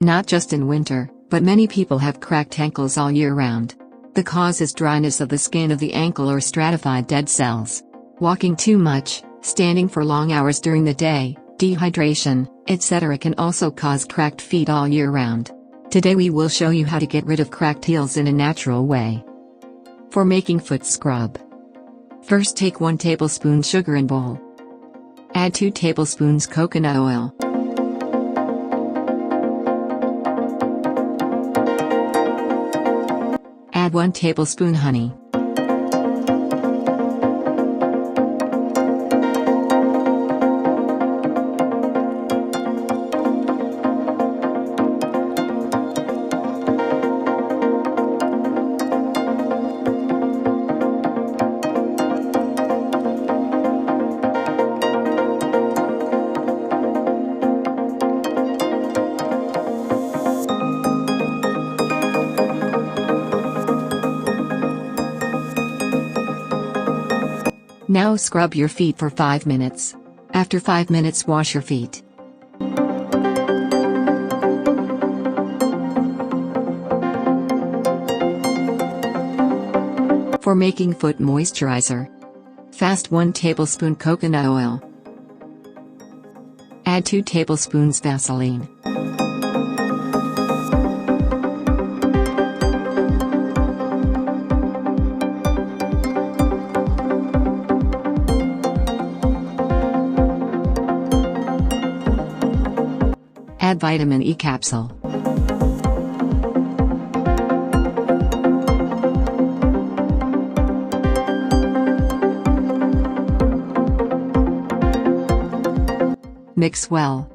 Not just in winter, but many people have cracked ankles all year round. The cause is dryness of the skin of the ankle or stratified dead cells. Walking too much, standing for long hours during the day, dehydration, etc. can also cause cracked feet all year round. Today we will show you how to get rid of cracked heels in a natural way. For making foot scrub. First, take 1 tablespoon sugar in bowl. Add 2 tablespoons coconut oil. Add 1 tablespoon honey. Now scrub your feet for 5 minutes. After 5 minutes, wash your feet. For making foot moisturizer. Fast 1 tablespoon coconut oil. Add 2 tablespoons Vaseline. Add vitamin E capsule. Mix well.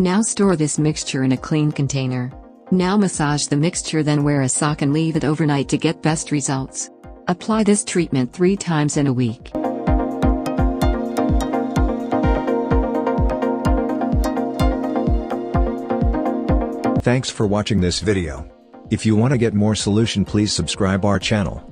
Now store this mixture in a clean container. Now massage the mixture, then wear a sock and leave it overnight to get best results. Apply this treatment 3 times in a week. Thanks for watching this video. If you want to get more solution, please subscribe our channel.